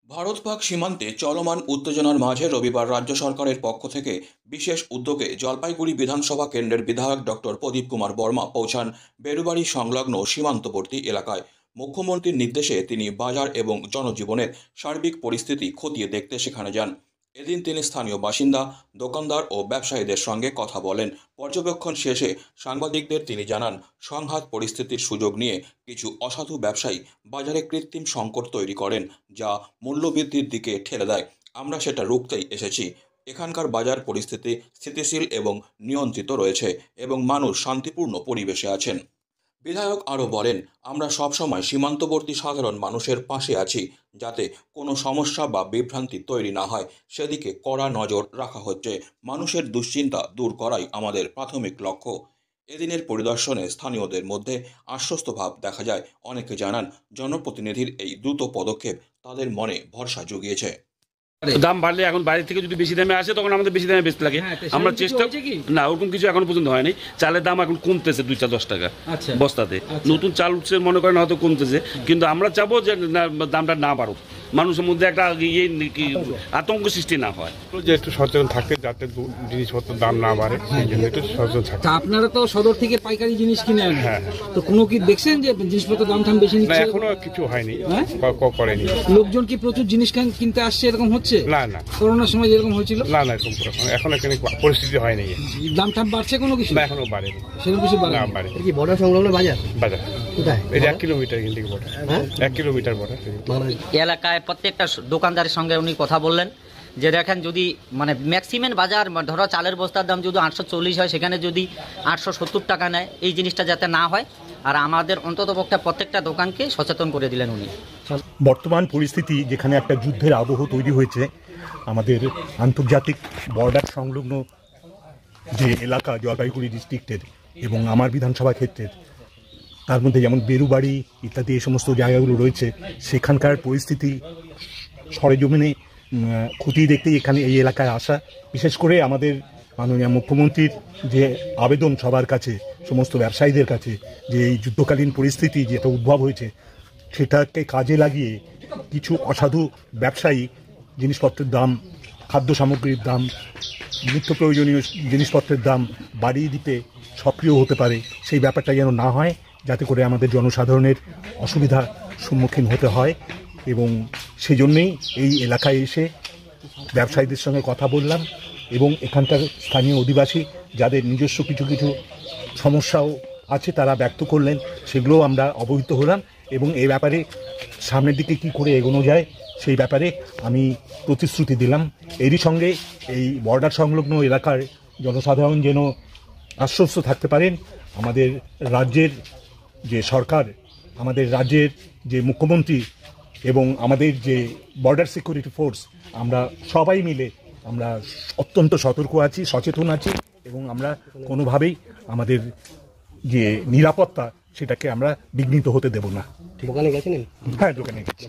ভারত পাক সীমান্তে চলমান উত্তেজনার মাঝে রবিবার রাজ্য সরকারের পক্ষ থেকে বিশেষ উদ্যোগে জলপাইগুড়ি বিধানসভা কেন্দ্রের বিধায়ক ডক্টর প্রদীপ কুমার বর্মা পৌঁছান বেরুবাড়ি সংলগ্ন সীমান্তবর্তী এলাকায়। মুখ্যমন্ত্রীর নির্দেশে তিনি বাজার এবং জনজীবনের সার্বিক পরিস্থিতি খতিয়ে দেখতে সেখানে যান। এদিন তিনি স্থানীয় বাসিন্দা, দোকানদার ও ব্যবসায়ীদের সঙ্গে কথা বলেন। পর্যবেক্ষণ শেষে সাংবাদিকদের তিনি জানান, সংঘাত পরিস্থিতির সুযোগ নিয়ে কিছু অসাধু ব্যবসায়ী বাজারে কৃত্রিম সংকট তৈরি করেন, যা মূল্যবৃদ্ধির দিকে ঠেলে দেয়। আমরা সেটা রুখতেই এসেছি। এখানকার বাজার পরিস্থিতি স্থিতিশীল এবং নিয়ন্ত্রিত রয়েছে এবং মানুষ শান্তিপূর্ণ পরিবেশে আছেন। বিধায়ক আরও বলেন, আমরা সবসময় সীমান্তবর্তী সাধারণ মানুষের পাশে আছি, যাতে কোনো সমস্যা বা বিভ্রান্তি তৈরি না হয় সেদিকে কড়া নজর রাখা হচ্ছে। মানুষের দুশ্চিন্তা দূর করাই আমাদের প্রাথমিক লক্ষ্য। এদিনের পরিদর্শনে স্থানীয়দের মধ্যে আশ্বস্ত ভাব দেখা যায়। অনেকে জানান, জনপ্রতিনিধির এই দ্রুত পদক্ষেপ তাদের মনে ভরসা জুগিয়েছে। দাম বাড়লে এখন বাইরে থেকে যদি বেশি দামে আসে তখন আমাদের বেশি দামে বেচতে লাগে। আমরা চেষ্টা না, ওরকম কিছু এখনো পর্যন্ত হয়নি। চালের দাম এখন কমতেছে 2-10 টাকা বস্তাতে। নতুন চাল উঠছে মনে করেন হয়তো কমতেছে, কিন্তু আমরা চাবো যে দামটা না বাড়ুক, মানুষের মধ্যে একটা আতঙ্ক সৃষ্টি না হয়, যে একটু সচেতন থাকতে, যাতে জিনিসপত্রের দাম না বাড়ে, সেই জন্য একটু সচেতন থাকতে। আপনারা তো সদর থেকে পাইকারি জিনিস কিনে আনেন, তো কোনো কি দেখছেন যে জিনিসপত্রের দাম টাম বেশি নিচ্ছে? এখনো কিছু হয়নি, করেনি। লোকজন কি প্রচুর জিনিস কিনতে আসছে, এরকম হচ্ছে? না না, করোনার সময় যেরকম হয়েছিল না না, এরকম এখন এখানে পরিস্থিতি হয়নি। দাম টাম বাড়ছে কোনো কিছু? না, এখনো বাড়েনি, সেরকম কিছু বাড়ে। কি বর্ডার সংলগ্ন বাজার? বাজার কোথায়? এই 1 কিলোমিটার এখান থেকে বর্ডার, 1 কিলোমিটার বর্ডার। এলাকায় প্রত্যেকটা দোকানদারের সঙ্গে উনি কথা বললেন যে দেখেন, যদি ম্যাক্সিমাম বাজার ধরো চালের বস্তার দাম যদি 840 হয়, সেখানে যদি 870 টাকা নেয়, এই জিনিসটা যাতে না হয়। আর আমাদের অন্ততপক্ষে প্রত্যেকটা দোকানকে সচেতন করে দিলেন উনি। বর্তমান পরিস্থিতি যেখানে একটা যুদ্ধের আবহ তৈরি হয়েছে, আমাদের আন্তর্জাতিক বর্ডার সংলগ্ন যে এলাকা জলপাইগুড়ি ডিস্ট্রিক্টের এবং আমার বিধানসভা ক্ষেত্রের, তার মধ্যে যেমন বেরুবাড়ি ইত্যাদি এই সমস্ত জায়গাগুলো রয়েছে, সেখানকার পরিস্থিতি সরেজমিনে খতিয়ে দেখতেই এখানে এই এলাকায় আসা। বিশেষ করে আমাদের মাননীয় মুখ্যমন্ত্রীর যে আবেদন সবার কাছে, সমস্ত ব্যবসায়ীদের কাছে, যে এই যুদ্ধকালীন পরিস্থিতি যেটা উদ্ভব হয়েছে, সেটাকে কাজে লাগিয়ে কিছু অসাধু ব্যবসায়ী জিনিসপত্রের দাম, খাদ্য সামগ্রীর দাম, নিত্য প্রয়োজনীয় জিনিসপত্রের দাম বাড়িয়ে দিতে সক্রিয় হতে পারে, সেই ব্যাপারটা যেন না হয়, যাতে করে আমাদের জনসাধারণের অসুবিধার সম্মুখীন হতে হয়। এবং সেই জন্যেই এই এলাকায় এসে ব্যবসায়ীদের সঙ্গে কথা বললাম এবং এখানকার স্থানীয় অধিবাসী যাদের নিজস্ব কিছু কিছু সমস্যাও আছে তারা ব্যক্ত করলেন, সেগুলোও আমরা অবহিত হলাম এবং এই ব্যাপারে সামনের দিকে কি করে এগোনো যায় সেই ব্যাপারে আমি প্রতিশ্রুতি দিলাম। এরই সঙ্গে এই বর্ডার সংলগ্ন এলাকার জনসাধারণ যেন আশ্বস্ত থাকতে পারেন, আমাদের রাজ্যের যে সরকার, আমাদের রাজ্যের যে মুখ্যমন্ত্রী এবং আমাদের যে বর্ডার সিকিউরিটি ফোর্স, আমরা সবাই মিলে আমরা অত্যন্ত সতর্ক আছি, সচেতন আছি এবং আমরা কোনোভাবেই আমাদের যে নিরাপত্তা সেটাকে আমরা বিঘ্নিত হতে দেব না। দোকানে গেছেন? হ্যাঁ, দোকানে গেছি।